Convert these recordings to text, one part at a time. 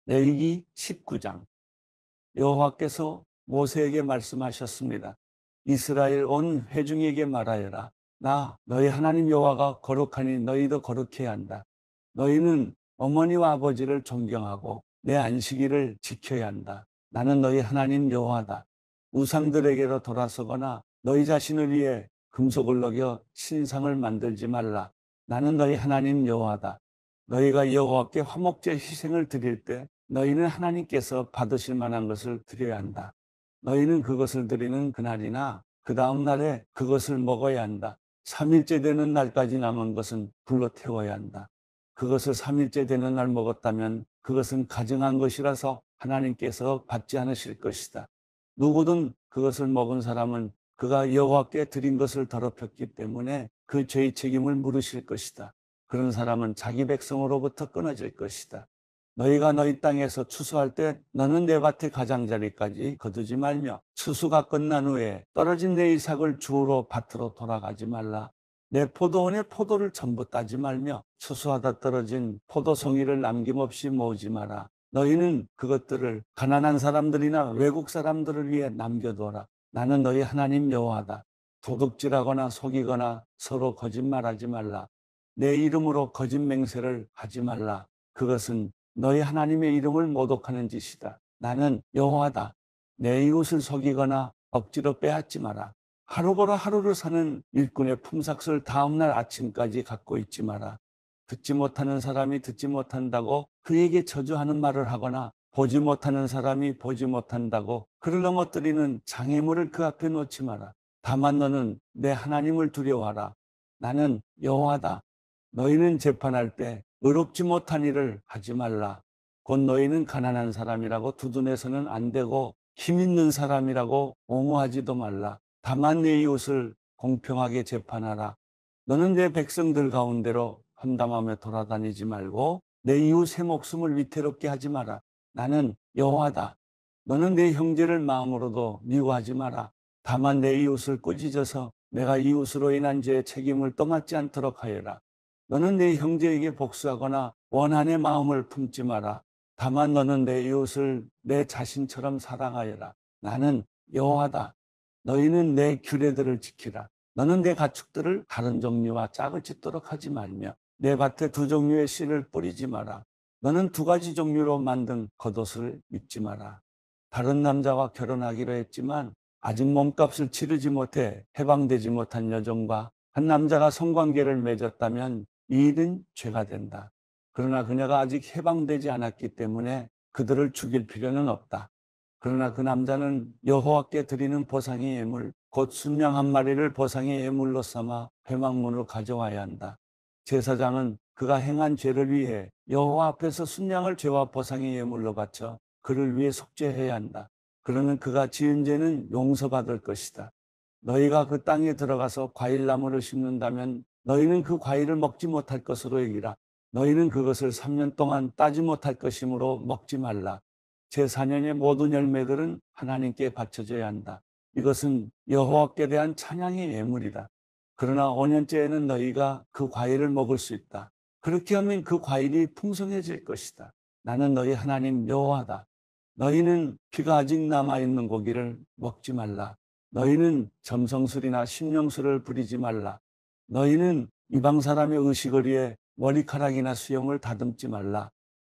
레위기 19장. 여호와께서 모세에게 말씀하셨습니다. 이스라엘 온 회중에게 말하여라. 나 너희 하나님 여호와가 거룩하니 너희도 거룩해야 한다. 너희는 어머니와 아버지를 존경하고 내 안식일을 지켜야 한다. 나는 너희 하나님 여호와다. 우상들에게로 돌아서거나 너희 자신을 위해 금속을 녹여 신상을 만들지 말라. 나는 너희 하나님 여호와다. 너희가 여호와께 화목제 희생을 드릴 때 너희는 하나님께서 받으실 만한 것을 드려야 한다. 너희는 그것을 드리는 그날이나 그 다음 날에 그것을 먹어야 한다. 3일째 되는 날까지 남은 것은 불로 태워야 한다. 그것을 3일째 되는 날 먹었다면 그것은 가증한 것이라서 하나님께서 받지 않으실 것이다. 누구든 그것을 먹은 사람은 그가 여호와께 드린 것을 더럽혔기 때문에 그 죄의 책임을 물으실 것이다. 그런 사람은 자기 백성으로부터 끊어질 것이다. 너희가 너희 땅에서 추수할 때 너는 내 밭의 가장자리까지 거두지 말며 추수가 끝난 후에 떨어진 내 이삭을 주우러 밭으로 돌아가지 말라. 내 포도원의 포도를 전부 따지 말며 추수하다 떨어진 포도송이를 남김없이 모으지 마라. 너희는 그것들을 가난한 사람들이나 외국 사람들을 위해 남겨둬라. 나는 너희 하나님 여호와다. 도둑질하거나 속이거나 서로 거짓말하지 말라. 내 이름으로 거짓 맹세를 하지 말라. 그것은 너희 하나님의 이름을 모독하는 짓이다. 나는 여호와다. 내 이웃을 속이거나 억지로 빼앗지 마라. 하루 벌어 하루를 사는 일꾼의 품삯을 다음날 아침까지 갖고 있지 마라. 듣지 못하는 사람이 듣지 못한다고 그에게 저주하는 말을 하거나 보지 못하는 사람이 보지 못한다고 그를 넘어뜨리는 장애물을 그 앞에 놓지 마라. 다만 너는 내 하나님을 두려워하라. 나는 여호와다. 너희는 재판할 때 의롭지 못한 일을 하지 말라. 곧 너희는 가난한 사람이라고 두둔해서는 안 되고 힘 있는 사람이라고 옹호하지도 말라. 다만 내 이웃을 공평하게 재판하라. 너는 내 백성들 가운데로 험담하며 돌아다니지 말고 내 이웃의 목숨을 위태롭게 하지 마라. 나는 여호와다. 너는 내 형제를 마음으로도 미워하지 마라. 다만 내 이웃을 꾸짖어서 내가 이웃으로 인한 죄의 책임을 떠맡지 않도록 하여라. 너는 내 형제에게 복수하거나 원한의 마음을 품지 마라. 다만 너는 내 이웃을 내 자신처럼 사랑하여라. 나는 여호와다. 너희는 내 규례들을 지키라. 너는 내 가축들을 다른 종류와 짝을 짓도록 하지 말며 내 밭에 두 종류의 씨를 뿌리지 마라. 너는 두 가지 종류로 만든 겉옷을 입지 마라. 다른 남자와 결혼하기로 했지만 아직 몸값을 치르지 못해 해방되지 못한 여종과 한 남자가 성관계를 맺었다면 이 일은 죄가 된다. 그러나 그녀가 아직 해방되지 않았기 때문에 그들을 죽일 필요는 없다. 그러나 그 남자는 여호와께 드리는 보상의 예물, 곧 순양 한 마리를 보상의 예물로 삼아 회막문으로 가져와야 한다. 제사장은 그가 행한 죄를 위해 여호와 앞에서 순양을 죄와 보상의 예물로 바쳐 그를 위해 속죄해야 한다. 그러면 그가 지은 죄는 용서받을 것이다. 너희가 그 땅에 들어가서 과일나무를 심는다면 너희는 그 과일을 먹지 못할 것으로 여기라. 너희는 그것을 3년 동안 따지 못할 것이므로 먹지 말라. 제4년의 모든 열매들은 하나님께 바쳐져야 한다. 이것은 여호와께 대한 찬양의 예물이다. 그러나 5년째에는 너희가 그 과일을 먹을 수 있다. 그렇게 하면 그 과일이 풍성해질 것이다. 나는 너희 하나님 여호와다. 너희는 피가 아직 남아있는 고기를 먹지 말라. 너희는 점성술이나 신령술을 부리지 말라. 너희는 이방 사람의 의식을 위해 머리카락이나 수염을 다듬지 말라.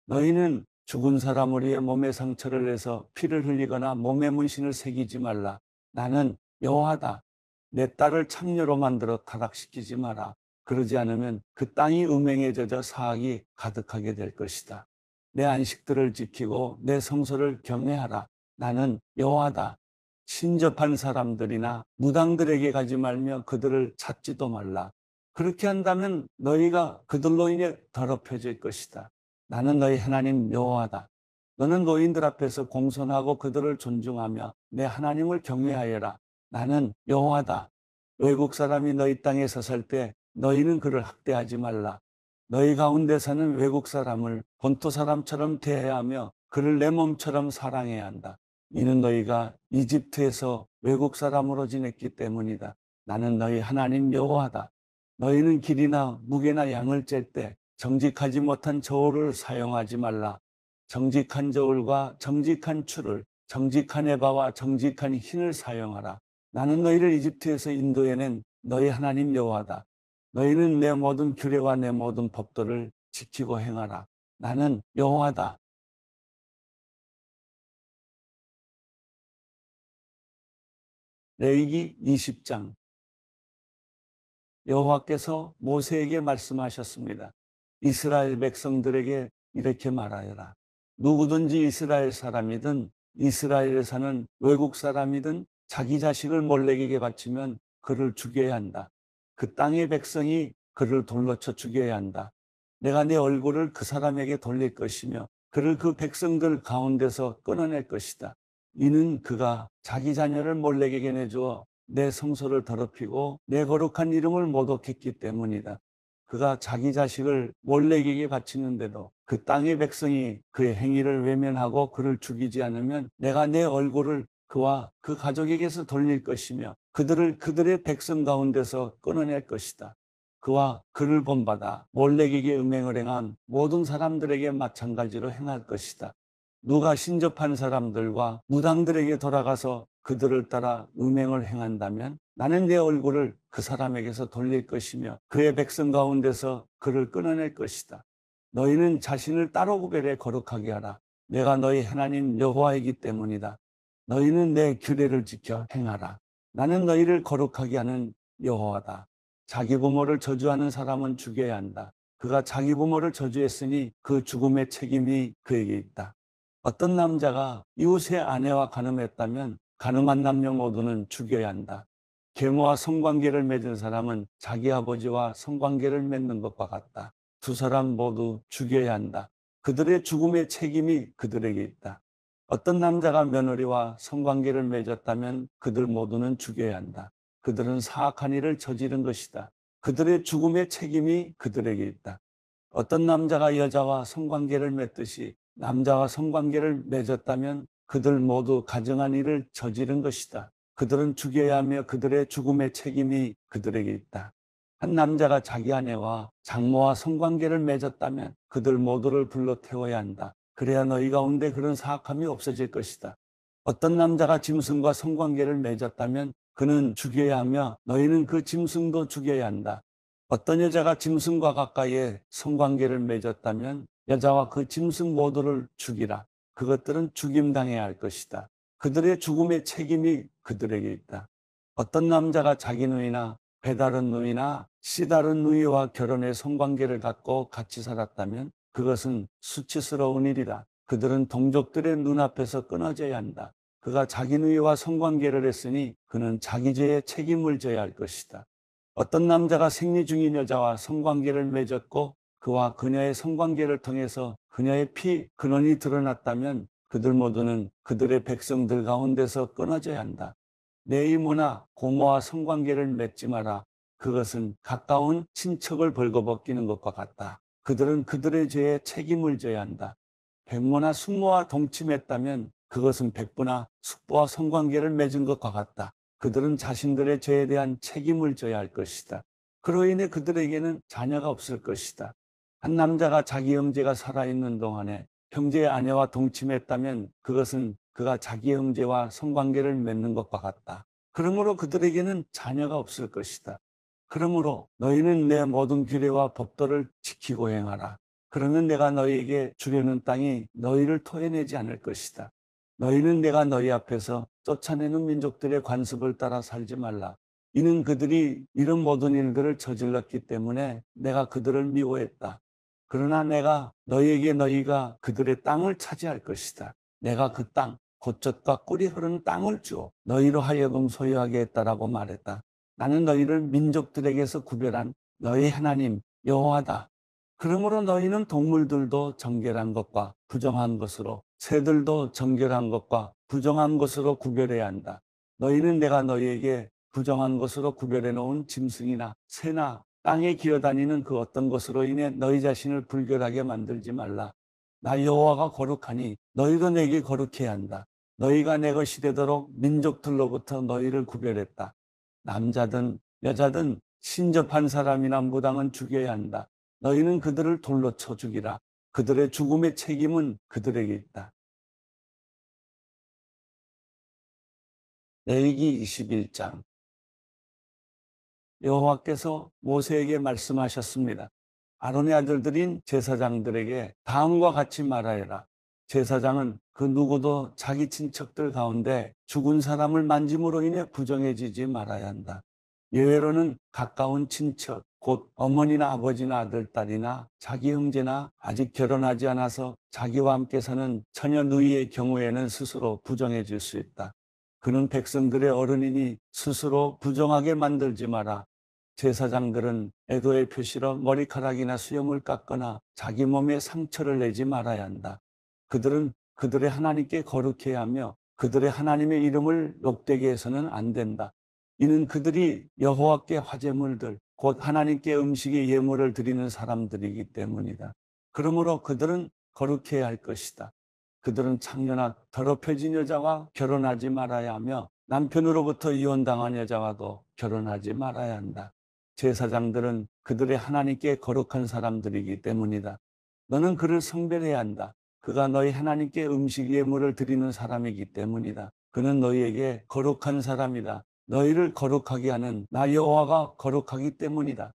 너희는 죽은 사람을 위해 몸에 상처를 내서 피를 흘리거나 몸에 문신을 새기지 말라. 나는 여호와다. 내 딸을 창녀로 만들어 타락시키지 마라. 그러지 않으면 그 땅이 음행에 젖어 사악이 가득하게 될 것이다. 내 안식들을 지키고 내 성소를 경외하라. 나는 여호와다. 신접한 사람들이나 무당들에게 가지 말며 그들을 찾지도 말라. 그렇게 한다면 너희가 그들로 인해 더럽혀질 것이다. 나는 너희 하나님 여호와다. 너는 노인들 앞에서 공손하고 그들을 존중하며 내 하나님을 경외하여라. 나는 여호와다. 외국 사람이 너희 땅에 서살 때 너희는 그를 학대하지 말라. 너희 가운데 사는 외국 사람을 본토 사람처럼 대해야 하며 그를 내 몸처럼 사랑해야 한다. 이는 너희가 이집트에서 외국 사람으로 지냈기 때문이다. 나는 너희 하나님 여호와다. 너희는 길이나 무게나 양을 잴 때 정직하지 못한 저울을 사용하지 말라. 정직한 저울과 정직한 추를, 정직한 에바와 정직한 흰을 사용하라. 나는 너희를 이집트에서 인도해낸 너희 하나님 여호와다. 너희는 내 모든 규례와 내 모든 법도를 지키고 행하라. 나는 여호와다. 레위기 20장. 여호와께서 모세에게 말씀하셨습니다. 이스라엘 백성들에게 이렇게 말하여라. 누구든지 이스라엘 사람이든 이스라엘에 사는 외국 사람이든 자기 자식을 몰렉에게 바치면 그를 죽여야 한다. 그 땅의 백성이 그를 돌로 쳐 죽여야 한다. 내가 내 얼굴을 그 사람에게 돌릴 것이며 그를 그 백성들 가운데서 끊어낼 것이다. 이는 그가 자기 자녀를 몰렉에게 내주어 내 성소를 더럽히고 내 거룩한 이름을 모독했기 때문이다. 그가 자기 자식을 몰렉에게 바치는데도 그 땅의 백성이 그의 행위를 외면하고 그를 죽이지 않으면 내가 내 얼굴을 그와 그 가족에게서 돌릴 것이며 그들을 그들의 백성 가운데서 끊어낼 것이다. 그와 그를 본받아 몰렉에게 음행을 행한 모든 사람들에게 마찬가지로 행할 것이다. 누가 신접한 사람들과 무당들에게 돌아가서 그들을 따라 음행을 행한다면 나는 내 얼굴을 그 사람에게서 돌릴 것이며 그의 백성 가운데서 그를 끊어낼 것이다. 너희는 자신을 따로 구별해 거룩하게 하라. 내가 너희 하나님 여호와이기 때문이다. 너희는 내 규례를 지켜 행하라. 나는 너희를 거룩하게 하는 여호와다. 자기 부모를 저주하는 사람은 죽여야 한다. 그가 자기 부모를 저주했으니 그 죽음의 책임이 그에게 있다. 어떤 남자가 이웃의 아내와 간음했다면 간음한 남녀 모두는 죽여야 한다. 계모와 성관계를 맺은 사람은 자기 아버지와 성관계를 맺는 것과 같다. 두 사람 모두 죽여야 한다. 그들의 죽음의 책임이 그들에게 있다. 어떤 남자가 며느리와 성관계를 맺었다면 그들 모두는 죽여야 한다. 그들은 사악한 일을 저지른 것이다. 그들의 죽음의 책임이 그들에게 있다. 어떤 남자가 여자와 성관계를 맺듯이 남자와 성관계를 맺었다면 그들 모두 가증한 일을 저지른 것이다. 그들은 죽여야 하며 그들의 죽음의 책임이 그들에게 있다. 한 남자가 자기 아내와 장모와 성관계를 맺었다면 그들 모두를 불러 태워야 한다. 그래야 너희 가운데 그런 사악함이 없어질 것이다. 어떤 남자가 짐승과 성관계를 맺었다면 그는 죽여야 하며 너희는 그 짐승도 죽여야 한다. 어떤 여자가 짐승과 가까이에 성관계를 맺었다면 여자와 그 짐승 모두를 죽이라. 그것들은 죽임당해야 할 것이다. 그들의 죽음의 책임이 그들에게 있다. 어떤 남자가 자기 누이나 배다른 누이나 씨다른 누이와 결혼해 성관계를 갖고 같이 살았다면 그것은 수치스러운 일이다. 그들은 동족들의 눈앞에서 끊어져야 한다. 그가 자기 누이와 성관계를 했으니 그는 자기 죄에 책임을 져야 할 것이다. 어떤 남자가 생리 중인 여자와 성관계를 맺었고 그와 그녀의 성관계를 통해서 그녀의 피 근원이 드러났다면 그들 모두는 그들의 백성들 가운데서 끊어져야 한다. 내 이모나 고모와 성관계를 맺지 마라. 그것은 가까운 친척을 벌거벗기는 것과 같다. 그들은 그들의 죄에 책임을 져야 한다. 백모나 숙모와 동침했다면 그것은 백부나 숙부와 성관계를 맺은 것과 같다. 그들은 자신들의 죄에 대한 책임을 져야 할 것이다. 그로 인해 그들에게는 자녀가 없을 것이다. 한 남자가 자기 형제가 살아있는 동안에 형제의 아내와 동침했다면 그것은 그가 자기 형제와 성관계를 맺는 것과 같다. 그러므로 그들에게는 자녀가 없을 것이다. 그러므로 너희는 내 모든 규례와 법도를 지키고 행하라. 그러면 내가 너희에게 주려는 땅이 너희를 토해내지 않을 것이다. 너희는 내가 너희 앞에서 쫓아내는 민족들의 관습을 따라 살지 말라. 이는 그들이 이런 모든 일들을 저질렀기 때문에 내가 그들을 미워했다. 그러나 내가 너희에게 너희가 그들의 땅을 차지할 것이다. 내가 그 땅, 곧 젖과 꿀이 흐르는 땅을 주어 너희로 하여금 소유하게 했다라고 말했다. 나는 너희를 민족들에게서 구별한 너희 하나님 여호와다. 그러므로 너희는 동물들도 정결한 것과 부정한 것으로 새들도 정결한 것과 부정한 것으로 구별해야 한다. 너희는 내가 너희에게 부정한 것으로 구별해 놓은 짐승이나 새나 땅에 기어다니는 그 어떤 것으로 인해 너희 자신을 불결하게 만들지 말라. 나 여호와가 거룩하니 너희도 내게 거룩해야 한다. 너희가 내 것이 되도록 민족들로부터 너희를 구별했다. 남자든 여자든 신접한 사람이나 무당은 죽여야 한다. 너희는 그들을 돌로 쳐 죽이라. 그들의 죽음의 책임은 그들에게 있다. 레위기 21장. 여호와께서 모세에게 말씀하셨습니다. 아론의 아들들인 제사장들에게 다음과 같이 말하여라. 제사장은 그 누구도 자기 친척들 가운데 죽은 사람을 만짐으로 인해 부정해지지 말아야 한다. 예외로는 가까운 친척, 곧 어머니나 아버지나 아들, 딸이나 자기 형제나 아직 결혼하지 않아서 자기와 함께 사는 처녀 누이의 경우에는 스스로 부정해질 수 있다. 그는 백성들의 어른이니 스스로 부정하게 만들지 마라. 제사장들은 애도의 표시로 머리카락이나 수염을 깎거나 자기 몸에 상처를 내지 말아야 한다. 그들은 그들의 하나님께 거룩해야 하며 그들의 하나님의 이름을 욕되게 해서는 안 된다. 이는 그들이 여호와께 화제물들, 곧 하나님께 음식의 예물을 드리는 사람들이기 때문이다. 그러므로 그들은 거룩해야 할 것이다. 그들은 창녀나 더럽혀진 여자와 결혼하지 말아야 하며 남편으로부터 이혼당한 여자와도 결혼하지 말아야 한다. 제사장들은 그들의 하나님께 거룩한 사람들이기 때문이다. 너는 그를 성별해야 한다. 그가 너희 하나님께 음식 예물을 드리는 사람이기 때문이다. 그는 너희에게 거룩한 사람이다. 너희를 거룩하게 하는 나 여호와가 거룩하기 때문이다.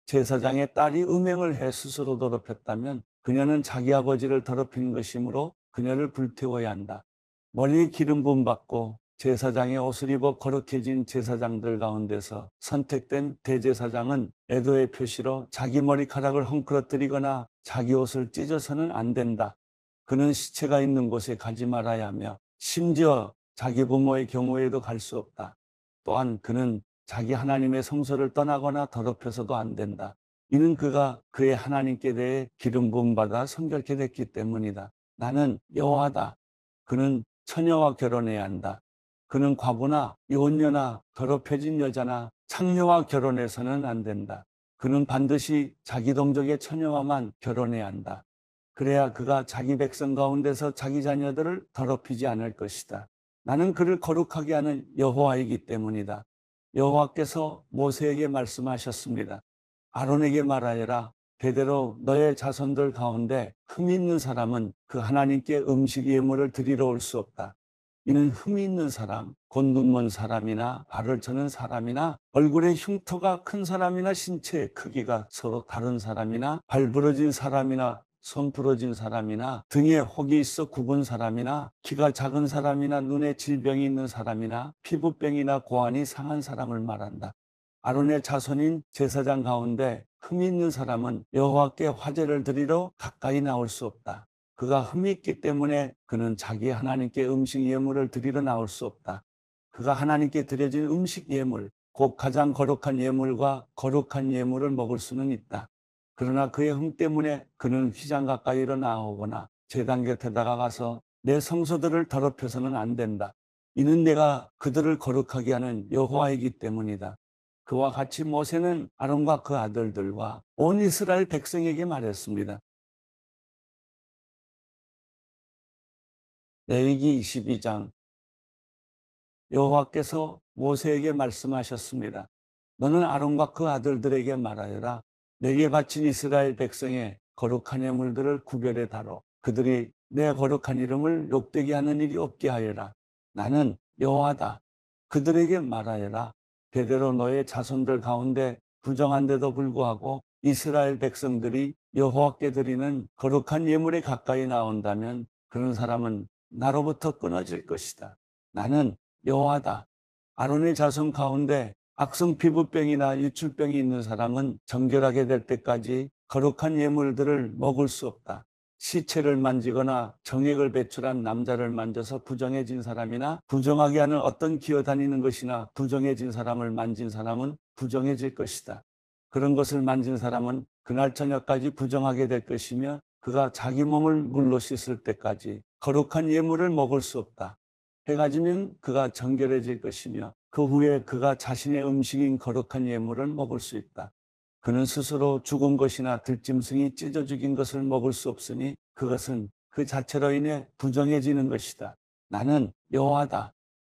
제사장의 딸이 음행을 해 스스로 더럽혔다면 그녀는 자기 아버지를 더럽힌 것이므로 그녀를 불태워야 한다. 머리에 기름 부음 받고 제사장의 옷을 입어 거룩해진 제사장들 가운데서 선택된 대제사장은 애도의 표시로 자기 머리카락을 헝클어뜨리거나 자기 옷을 찢어서는 안 된다. 그는 시체가 있는 곳에 가지 말아야 하며 심지어 자기 부모의 경우에도 갈 수 없다. 또한 그는 자기 하나님의 성소를 떠나거나 더럽혀서도 안 된다. 이는 그가 그의 하나님께 대해 기름 부음 받아 성결케 됐기 때문이다. 나는 여호와다. 그는 처녀와 결혼해야 한다. 그는 과부나 이혼녀나 더럽혀진 여자나 창녀와 결혼해서는 안 된다. 그는 반드시 자기 동족의 처녀와만 결혼해야 한다. 그래야 그가 자기 백성 가운데서 자기 자녀들을 더럽히지 않을 것이다. 나는 그를 거룩하게 하는 여호와이기 때문이다. 여호와께서 모세에게 말씀하셨습니다. 아론에게 말하여라. 대대로 너의 자손들 가운데 흠이 있는 사람은 그 하나님께 음식 예물을 드리러 올 수 없다. 이는 흠이 있는 사람, 곧 눈먼 사람이나 발을 저는 사람이나 얼굴에 흉터가 큰 사람이나 신체의 크기가 서로 다른 사람이나 발 부러진 사람이나 손 부러진 사람이나 등에 혹이 있어 굽은 사람이나 키가 작은 사람이나 눈에 질병이 있는 사람이나 피부병이나 고환이 상한 사람을 말한다. 아론의 자손인 제사장 가운데 흠이 있는 사람은 여호와께 화제를 드리러 가까이 나올 수 없다. 그가 흠이 있기 때문에 그는 자기 하나님께 음식 예물을 드리러 나올 수 없다. 그가 하나님께 드려진 음식 예물, 곧 가장 거룩한 예물과 거룩한 예물을 먹을 수는 있다. 그러나 그의 흠 때문에 그는 휘장 가까이로 나오거나 제단 곁에 다가가서 내 성소들을 더럽혀서는 안 된다. 이는 내가 그들을 거룩하게 하는 여호와이기 때문이다. 그와 같이 모세는 아론과 그 아들들과 온 이스라엘 백성에게 말했습니다. 레위기 22장. 여호와께서 모세에게 말씀하셨습니다. 너는 아론과 그 아들들에게 말하여라. 내게 바친 이스라엘 백성의 거룩한 예물들을 구별해 다뤄. 그들이 내 거룩한 이름을 욕되게 하는 일이 없게 하여라. 나는 여호와다. 그들에게 말하여라. 대대로 너의 자손들 가운데 부정한데도 불구하고 이스라엘 백성들이 여호와께 드리는 거룩한 예물에 가까이 나온다면 그런 사람은 나로부터 끊어질 것이다. 나는 여호와다. 아론의 자손 가운데 악성 피부병이나 유출병이 있는 사람은 정결하게 될 때까지 거룩한 예물들을 먹을 수 없다. 시체를 만지거나 정액을 배출한 남자를 만져서 부정해진 사람이나 부정하게 하는 어떤 기어다니는 것이나 부정해진 사람을 만진 사람은 부정해질 것이다. 그런 것을 만진 사람은 그날 저녁까지 부정하게 될 것이며 그가 자기 몸을 물로 씻을 때까지 거룩한 예물을 먹을 수 없다. 해가 지면 그가 정결해질 것이며 그 후에 그가 자신의 음식인 거룩한 예물을 먹을 수 있다. 그는 스스로 죽은 것이나 들짐승이 찢어 죽인 것을 먹을 수 없으니 그것은 그 자체로 인해 부정해지는 것이다. 나는 여호와다.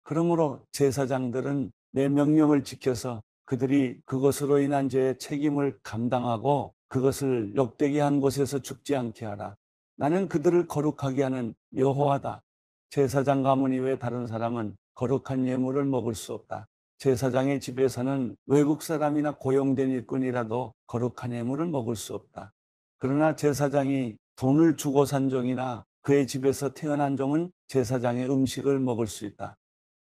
그러므로 제사장들은 내 명령을 지켜서 그들이 그것으로 인한 죄의 책임을 감당하고 그것을 욕되게 한 곳에서 죽지 않게 하라. 나는 그들을 거룩하게 하는 여호와다. 제사장 가문 이외 다른 사람은 거룩한 예물을 먹을 수 없다. 제사장의 집에서는 외국 사람이나 고용된 일꾼이라도 거룩한 예물을 먹을 수 없다. 그러나 제사장이 돈을 주고 산 종이나 그의 집에서 태어난 종은 제사장의 음식을 먹을 수 있다.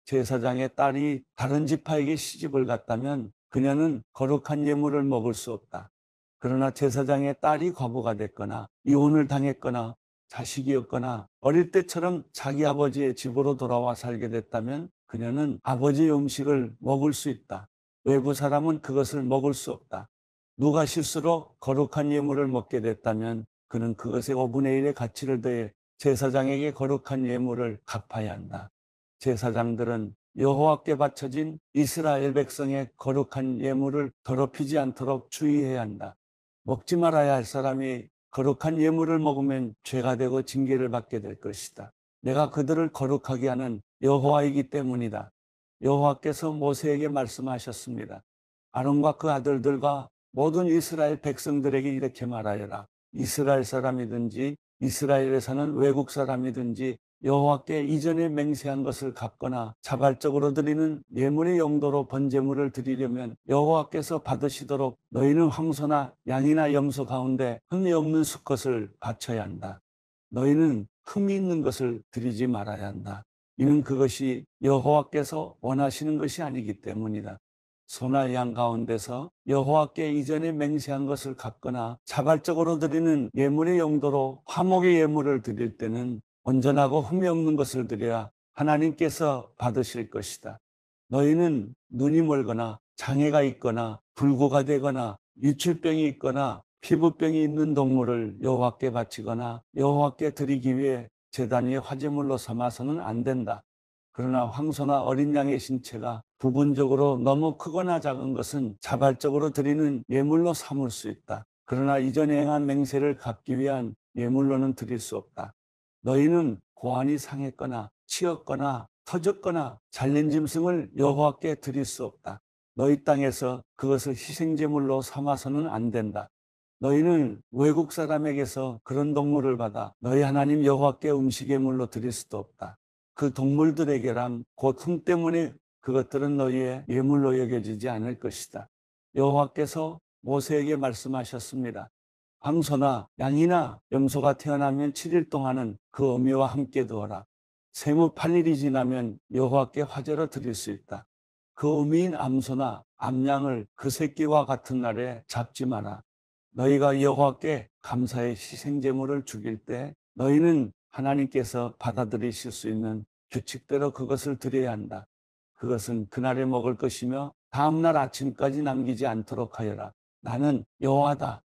제사장의 딸이 다른 지파에게 시집을 갔다면 그녀는 거룩한 예물을 먹을 수 없다. 그러나 제사장의 딸이 과부가 됐거나 이혼을 당했거나 자식이 없거나 어릴 때처럼 자기 아버지의 집으로 돌아와 살게 됐다면 그녀는 아버지의 음식을 먹을 수 있다. 외부 사람은 그것을 먹을 수 없다. 누가 실수로 거룩한 예물을 먹게 됐다면 그는 그것의 5분의 1의 가치를 더해 제사장에게 거룩한 예물을 갚아야 한다. 제사장들은 여호와께 바쳐진 이스라엘 백성의 거룩한 예물을 더럽히지 않도록 주의해야 한다. 먹지 말아야 할 사람이 거룩한 예물을 먹으면 죄가 되고 징계를 받게 될 것이다. 내가 그들을 거룩하게 하는 여호와이기 때문이다. 여호와께서 모세에게 말씀하셨습니다. 아론과 그 아들들과 모든 이스라엘 백성들에게 이렇게 말하여라. 이스라엘 사람이든지 이스라엘에 사는 외국 사람이든지 여호와께 이전에 맹세한 것을 갚거나 자발적으로 드리는 예물의 용도로 번제물을 드리려면 여호와께서 받으시도록 너희는 황소나 양이나 염소 가운데 흠이 없는 수컷을 바쳐야 한다. 너희는 흠이 있는 것을 드리지 말아야 한다. 이는 그것이 여호와께서 원하시는 것이 아니기 때문이다. 소나 양 가운데서 여호와께 이전에 맹세한 것을 갚거나 자발적으로 드리는 예물의 용도로 화목의 예물을 드릴 때는 온전하고 흠이 없는 것을 드려야 하나님께서 받으실 것이다. 너희는 눈이 멀거나 장애가 있거나 불구가 되거나 유출병이 있거나 피부병이 있는 동물을 여호와께 바치거나 여호와께 드리기 위해 제단 위에 화제물로 삼아서는 안 된다. 그러나 황소나 어린 양의 신체가 부분적으로 너무 크거나 작은 것은 자발적으로 드리는 예물로 삼을 수 있다. 그러나 이전에 행한 맹세를 갚기 위한 예물로는 드릴 수 없다. 너희는 고환이 상했거나 치었거나 터졌거나 잘린 짐승을 여호와께 드릴 수 없다. 너희 땅에서 그것을 희생제물로 삼아서는 안 된다. 너희는 외국 사람에게서 그런 동물을 받아 너희 하나님 여호와께 음식예물로 드릴 수도 없다. 그 동물들에게란 고통 때문에 그것들은 너희의 예물로 여겨지지 않을 것이다. 여호와께서 모세에게 말씀하셨습니다. 황소나 양이나 염소가 태어나면 7일 동안은 그 어미와 함께 두어라. 세무 8일이 지나면 여호와께 화제로 드릴 수 있다. 그 어미인 암소나 암양을 그 새끼와 같은 날에 잡지 마라. 너희가 여호와께 감사의 희생제물을 죽일 때 너희는 하나님께서 받아들이실 수 있는 규칙대로 그것을 드려야 한다. 그것은 그날에 먹을 것이며 다음날 아침까지 남기지 않도록 하여라. 나는 여호와다.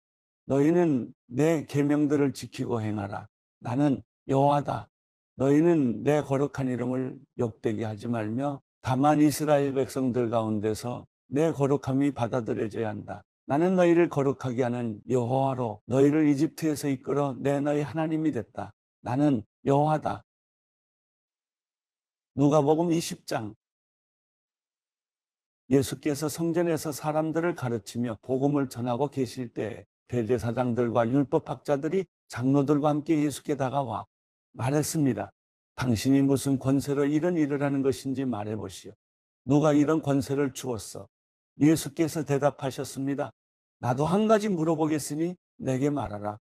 너희는 내 계명들을 지키고 행하라. 나는 여호와다. 너희는 내 거룩한 이름을 욕되게 하지 말며 다만 이스라엘 백성들 가운데서 내 거룩함이 받아들여져야 한다. 나는 너희를 거룩하게 하는 여호와로 너희를 이집트에서 이끌어 내 너희 하나님이 됐다. 나는 여호와다. 누가복음 20장. 예수께서 성전에서 사람들을 가르치며 복음을 전하고 계실 때 대제사장들과 율법학자들이 장로들과 함께 예수께 다가와 말했습니다. 당신이 무슨 권세로 이런 일을 하는 것인지 말해보시오. 누가 이런 권세를 주었어? 예수께서 대답하셨습니다. 나도 한 가지 물어보겠으니 내게 말하라.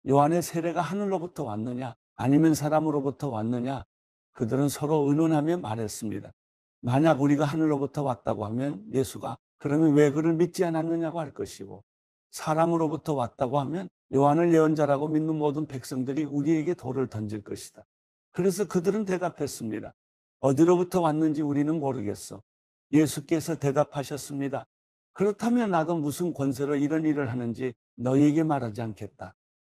요한의 세례가 하늘로부터 왔느냐 아니면 사람으로부터 왔느냐? 그들은 서로 의논하며 말했습니다. 만약 우리가 하늘로부터 왔다고 하면 예수가 그러면 왜 그를 믿지 않았느냐고 할 것이고, 사람으로부터 왔다고 하면 요한을 예언자라고 믿는 모든 백성들이 우리에게 돌을 던질 것이다. 그래서 그들은 대답했습니다. 어디로부터 왔는지 우리는 모르겠어. 예수께서 대답하셨습니다. 그렇다면 나도 무슨 권세로 이런 일을 하는지 너희에게 말하지 않겠다.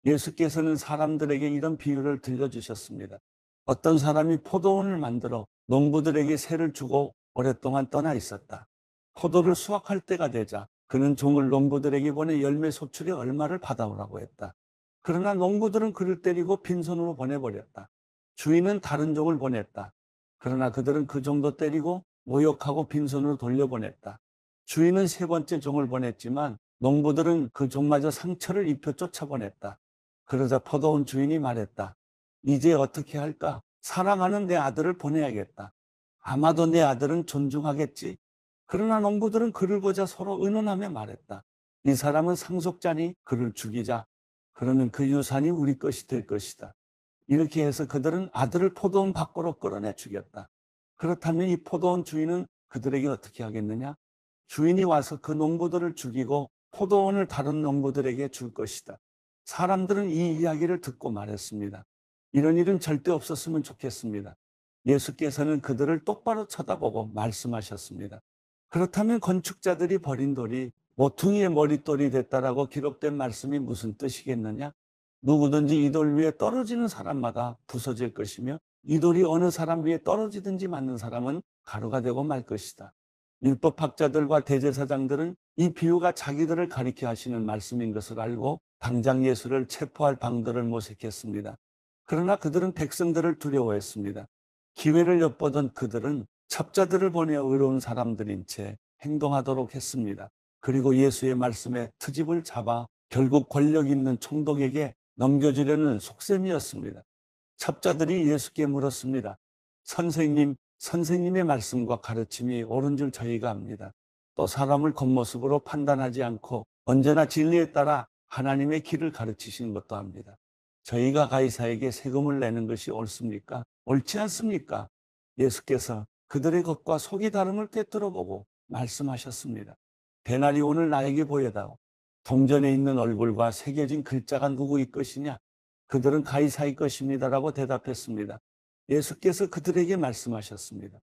예수께서는 사람들에게 이런 비유를 들려주셨습니다. 어떤 사람이 포도원을 만들어 농부들에게 세를 주고 오랫동안 떠나 있었다. 포도를 수확할 때가 되자 그는 종을 농부들에게 보내 열매 소출의 얼마를 받아오라고 했다. 그러나 농부들은 그를 때리고 빈손으로 보내버렸다. 주인은 다른 종을 보냈다. 그러나 그들은 그 종도 때리고 모욕하고 빈손으로 돌려보냈다. 주인은 세 번째 종을 보냈지만 농부들은 그 종마저 상처를 입혀 쫓아보냈다. 그러자 포도원 주인이 말했다. 이제 어떻게 할까? 사랑하는 내 아들을 보내야겠다. 아마도 내 아들은 존중하겠지. 그러나 농부들은 그를 보자 서로 의논하며 말했다. 이 사람은 상속자니 그를 죽이자. 그러면 그 유산이 우리 것이 될 것이다. 이렇게 해서 그들은 아들을 포도원 밖으로 끌어내 죽였다. 그렇다면 이 포도원 주인은 그들에게 어떻게 하겠느냐? 주인이 와서 그 농부들을 죽이고 포도원을 다른 농부들에게 줄 것이다. 사람들은 이 이야기를 듣고 말했습니다. 이런 일은 절대 없었으면 좋겠습니다. 예수께서는 그들을 똑바로 쳐다보고 말씀하셨습니다. 그렇다면 건축자들이 버린 돌이 모퉁이의 머릿돌이 됐다라고 기록된 말씀이 무슨 뜻이겠느냐? 누구든지 이 돌 위에 떨어지는 사람마다 부서질 것이며 이 돌이 어느 사람 위에 떨어지든지 맞는 사람은 가루가 되고 말 것이다. 율법학자들과 대제사장들은 이 비유가 자기들을 가리켜 하시는 말씀인 것을 알고 당장 예수를 체포할 방도를 모색했습니다. 그러나 그들은 백성들을 두려워했습니다. 기회를 엿보던 그들은 첩자들을 보내어 의로운 사람들인 채 행동하도록 했습니다. 그리고 예수의 말씀에 트집을 잡아 결국 권력 있는 총독에게 넘겨주려는 속셈이었습니다. 첩자들이 예수께 물었습니다. 선생님, 선생님의 말씀과 가르침이 옳은 줄 저희가 압니다. 또 사람을 겉모습으로 판단하지 않고 언제나 진리에 따라 하나님의 길을 가르치시는 것도 합니다. 저희가 가이사에게 세금을 내는 것이 옳습니까? 옳지 않습니까? 예수께서 그들의 겉과 속이 다름을 꿰뚫어보고 말씀하셨습니다. 대낮이 오늘 나에게 보여다오. 동전에 있는 얼굴과 새겨진 글자가 누구의 것이냐? 그들은 가이사의 것입니다라고 대답했습니다. 예수께서 그들에게 말씀하셨습니다.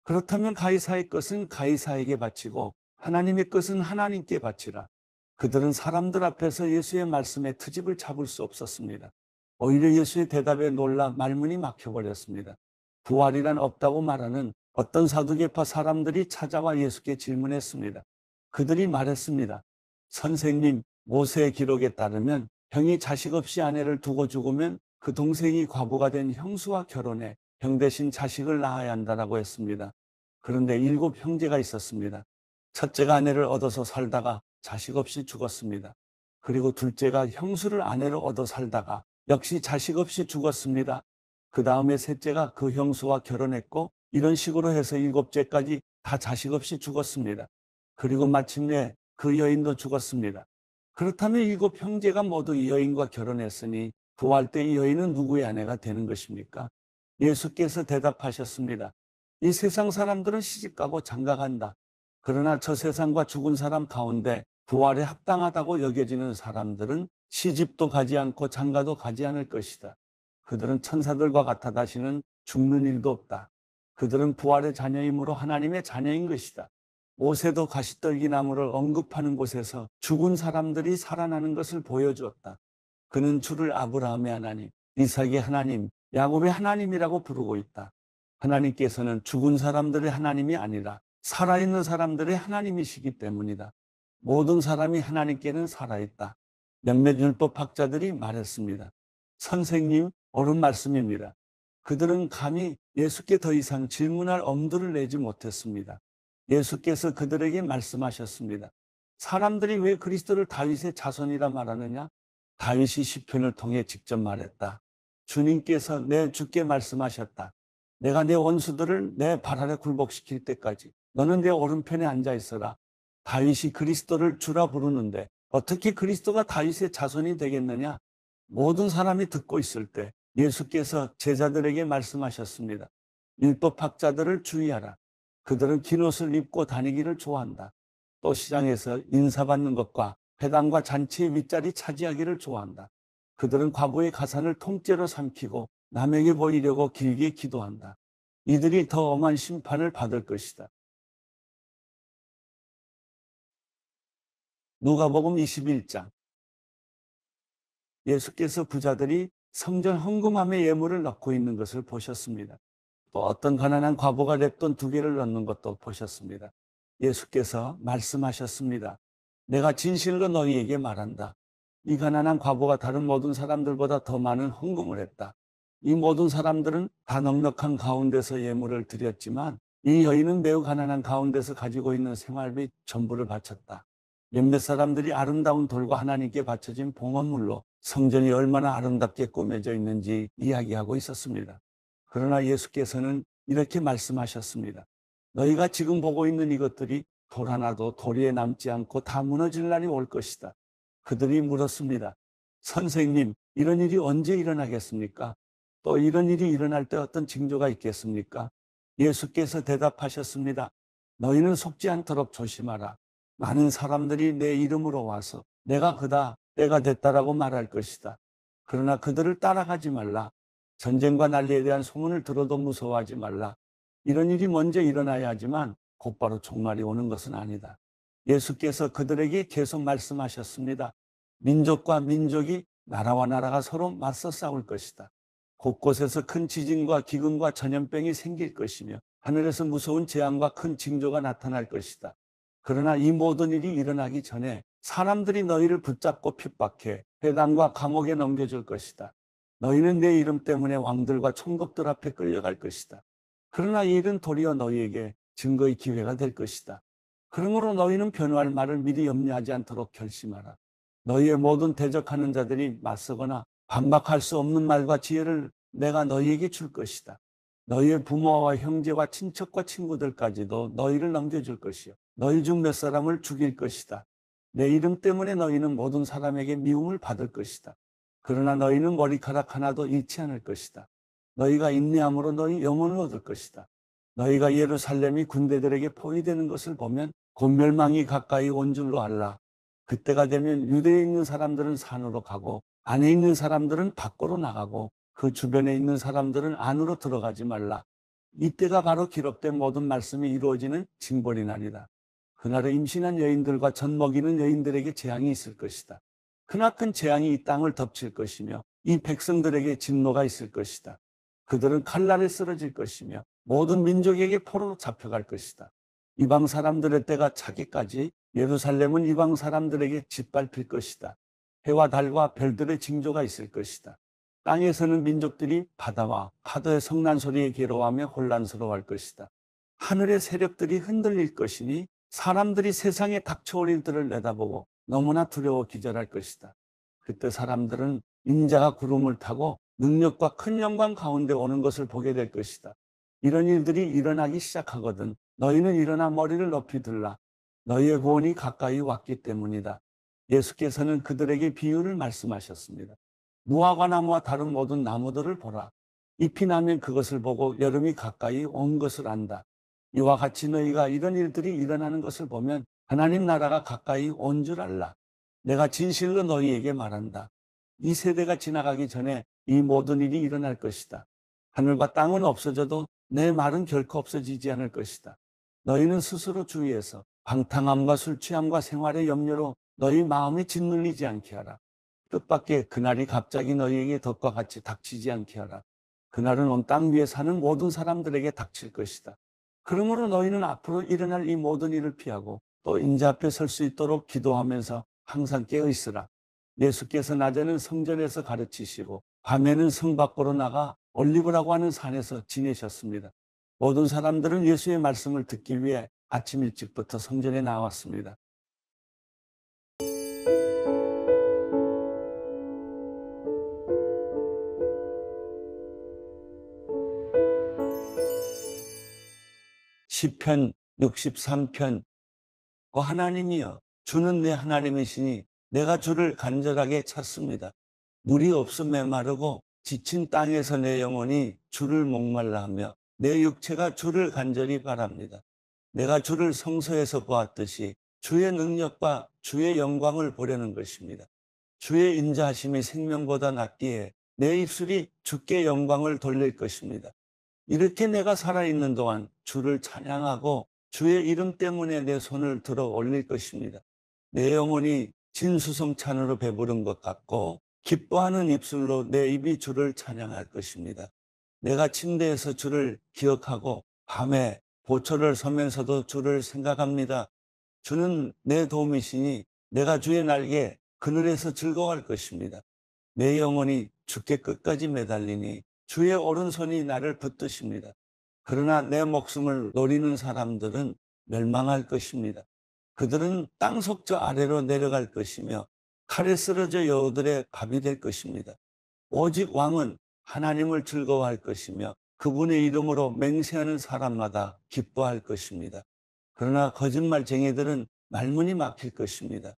그렇다면 가이사의 것은 가이사에게 바치고 하나님의 것은 하나님께 바치라. 그들은 사람들 앞에서 예수의 말씀에 트집을 잡을 수 없었습니다. 오히려 예수의 대답에 놀라 말문이 막혀버렸습니다. 부활이란 없다고 말하는 어떤 사두개파 사람들이 찾아와 예수께 질문했습니다. 그들이 말했습니다. 선생님, 모세의 기록에 따르면 형이 자식 없이 아내를 두고 죽으면 그 동생이 과부가 된 형수와 결혼해 형 대신 자식을 낳아야 한다라고 했습니다. 그런데 7 형제가 있었습니다. 첫째가 아내를 얻어서 살다가 자식 없이 죽었습니다. 그리고 둘째가 형수를 아내로 얻어 살다가 역시 자식 없이 죽었습니다. 그 다음에 셋째가 그 형수와 결혼했고 이런 식으로 해서 7째까지 다 자식 없이 죽었습니다. 그리고 마침내 그 여인도 죽었습니다. 그렇다면 7 형제가 모두 이 여인과 결혼했으니 부활 때 이 여인은 누구의 아내가 되는 것입니까? 예수께서 대답하셨습니다. 이 세상 사람들은 시집가고 장가간다. 그러나 저 세상과 죽은 사람 가운데 부활에 합당하다고 여겨지는 사람들은 시집도 가지 않고 장가도 가지 않을 것이다. 그들은 천사들과 같아 다시는 죽는 일도 없다. 그들은 부활의 자녀이므로 하나님의 자녀인 것이다. 모세도 가시떨기나무를 언급하는 곳에서 죽은 사람들이 살아나는 것을 보여주었다. 그는 주를 아브라함의 하나님, 이삭의 하나님, 야곱의 하나님이라고 부르고 있다. 하나님께서는 죽은 사람들의 하나님이 아니라 살아있는 사람들의 하나님이시기 때문이다. 모든 사람이 하나님께는 살아있다. 몇몇 율법학자들이 말했습니다. 선생님, 옳은 말씀입니다. 그들은 감히 예수께 더 이상 질문할 엄두를 내지 못했습니다. 예수께서 그들에게 말씀하셨습니다. 사람들이 왜 그리스도를 다윗의 자손이라 말하느냐? 다윗이 시편을 통해 직접 말했다. 주님께서 내 주께 말씀하셨다. 내가 내 원수들을 내 발 아래 굴복시킬 때까지 너는 내 오른편에 앉아 있어라. 다윗이 그리스도를 주라 부르는데 어떻게 그리스도가 다윗의 자손이 되겠느냐? 모든 사람이 듣고 있을 때 예수께서 제자들에게 말씀하셨습니다. 율법학자들을 주의하라. 그들은 긴 옷을 입고 다니기를 좋아한다. 또 시장에서 인사받는 것과 회당과 잔치의 윗자리 차지하기를 좋아한다. 그들은 과부의 가산을 통째로 삼키고 남에게 보이려고 길게 기도한다. 이들이 더 엄한 심판을 받을 것이다. 누가복음 21장. 예수께서 부자들이 성전 헌금함에 예물을 넣고 있는 것을 보셨습니다. 또 어떤 가난한 과부가 랩돈 2개를 넣는 것도 보셨습니다. 예수께서 말씀하셨습니다. 내가 진실로 너희에게 말한다. 이 가난한 과부가 다른 모든 사람들보다 더 많은 헌금을 했다. 이 모든 사람들은 다 넉넉한 가운데서 예물을 드렸지만 이 여인은 매우 가난한 가운데서 가지고 있는 생활비 전부를 바쳤다. 몇몇 사람들이 아름다운 돌과 하나님께 바쳐진 봉헌물로 성전이 얼마나 아름답게 꾸며져 있는지 이야기하고 있었습니다. 그러나 예수께서는 이렇게 말씀하셨습니다. 너희가 지금 보고 있는 이것들이 돌 하나도 도리에 남지 않고 다 무너질 날이 올 것이다. 그들이 물었습니다. 선생님, 이런 일이 언제 일어나겠습니까? 또 이런 일이 일어날 때 어떤 징조가 있겠습니까? 예수께서 대답하셨습니다. 너희는 속지 않도록 조심하라. 많은 사람들이 내 이름으로 와서 내가 그다, 때가 됐다라고 말할 것이다. 그러나 그들을 따라가지 말라. 전쟁과 난리에 대한 소문을 들어도 무서워하지 말라. 이런 일이 먼저 일어나야 하지만 곧바로 종말이 오는 것은 아니다. 예수께서 그들에게 계속 말씀하셨습니다. 민족과 민족이, 나라와 나라가 서로 맞서 싸울 것이다. 곳곳에서 큰 지진과 기근과 전염병이 생길 것이며 하늘에서 무서운 재앙과 큰 징조가 나타날 것이다. 그러나 이 모든 일이 일어나기 전에 사람들이 너희를 붙잡고 핍박해 회당과 감옥에 넘겨줄 것이다. 너희는 내 이름 때문에 왕들과 총독들 앞에 끌려갈 것이다. 그러나 이 일은 도리어 너희에게 증거의 기회가 될 것이다. 그러므로 너희는 변호할 말을 미리 염려하지 않도록 결심하라. 너희의 모든 대적하는 자들이 맞서거나 반박할 수 없는 말과 지혜를 내가 너희에게 줄 것이다. 너희의 부모와 형제와 친척과 친구들까지도 너희를 넘겨줄 것이요. 너희 중 몇 사람을 죽일 것이다. 내 이름 때문에 너희는 모든 사람에게 미움을 받을 것이다. 그러나 너희는 머리카락 하나도 잃지 않을 것이다. 너희가 인내함으로 너희 영혼을 얻을 것이다. 너희가 예루살렘이 군대들에게 포위되는 것을 보면 곧 멸망이 가까이 온 줄로 알라. 그때가 되면 유대에 있는 사람들은 산으로 가고 안에 있는 사람들은 밖으로 나가고 그 주변에 있는 사람들은 안으로 들어가지 말라. 이때가 바로 기록된 모든 말씀이 이루어지는 징벌이 날이다. 그날에 임신한 여인들과 젖 먹이는 여인들에게 재앙이 있을 것이다. 크나큰 재앙이 이 땅을 덮칠 것이며 이 백성들에게 진노가 있을 것이다. 그들은 칼날에 쓰러질 것이며 모든 민족에게 포로로 잡혀갈 것이다. 이방 사람들의 때가 차기까지 예루살렘은 이방 사람들에게 짓밟힐 것이다. 해와 달과 별들의 징조가 있을 것이다. 땅에서는 민족들이 바다와 파도의 성난 소리에 괴로워하며 혼란스러워할 것이다. 하늘의 세력들이 흔들릴 것이니 사람들이 세상에 닥쳐올 일들을 내다보고 너무나 두려워 기절할 것이다. 그때 사람들은 인자가 구름을 타고 능력과 큰 영광 가운데 오는 것을 보게 될 것이다. 이런 일들이 일어나기 시작하거든 너희는 일어나 머리를 높이 들라. 너희의 구원이 가까이 왔기 때문이다. 예수께서는 그들에게 비유를 말씀하셨습니다. 무화과나무와 다른 모든 나무들을 보라. 잎이 나면 그것을 보고 여름이 가까이 온 것을 안다. 이와 같이 너희가 이런 일들이 일어나는 것을 보면 하나님 나라가 가까이 온 줄 알라. 내가 진실로 너희에게 말한다. 이 세대가 지나가기 전에 이 모든 일이 일어날 것이다. 하늘과 땅은 없어져도 내 말은 결코 없어지지 않을 것이다. 너희는 스스로 주의해서 방탕함과 술 취함과 생활의 염려로 너희 마음이 짓눌리지 않게 하라. 뜻밖의 그날이 갑자기 너희에게 덕과 같이 닥치지 않게 하라. 그날은 온 땅 위에 사는 모든 사람들에게 닥칠 것이다. 그러므로 너희는 앞으로 일어날 이 모든 일을 피하고 또 인자 앞에 설 수 있도록 기도하면서 항상 깨어 있으라. 예수께서 낮에는 성전에서 가르치시고 밤에는 성 밖으로 나가 올리브라고 하는 산에서 지내셨습니다. 모든 사람들은 예수의 말씀을 듣기 위해 아침 일찍부터 성전에 나왔습니다. 시편 63편. 하나님이여, 주는 내 하나님이시니 내가 주를 간절하게 찾습니다. 물이 없어 메마르고 지친 땅에서 내 영혼이 주를 목말라 하며 내 육체가 주를 간절히 바랍니다. 내가 주를 성소에서 보았듯이 주의 능력과 주의 영광을 보려는 것입니다. 주의 인자하심이 생명보다 낫기에 내 입술이 주께 영광을 돌릴 것입니다. 이렇게 내가 살아있는 동안 주를 찬양하고 주의 이름 때문에 내 손을 들어 올릴 것입니다. 내 영혼이 진수성찬으로 배부른 것 같고 기뻐하는 입술로 내 입이 주를 찬양할 것입니다. 내가 침대에서 주를 기억하고 밤에 보초를 서면서도 주를 생각합니다. 주는 내 도움이시니 내가 주의 날개 그늘에서 즐거워할 것입니다. 내 영혼이 주께 끝까지 매달리니 주의 오른손이 나를 붙드십니다. 그러나 내 목숨을 노리는 사람들은 멸망할 것입니다. 그들은 땅속 저 아래로 내려갈 것이며 칼에 쓰러져 여우들의 밥이 될 것입니다. 오직 왕은 하나님을 즐거워할 것이며 그분의 이름으로 맹세하는 사람마다 기뻐할 것입니다. 그러나 거짓말쟁이들은 말문이 막힐 것입니다.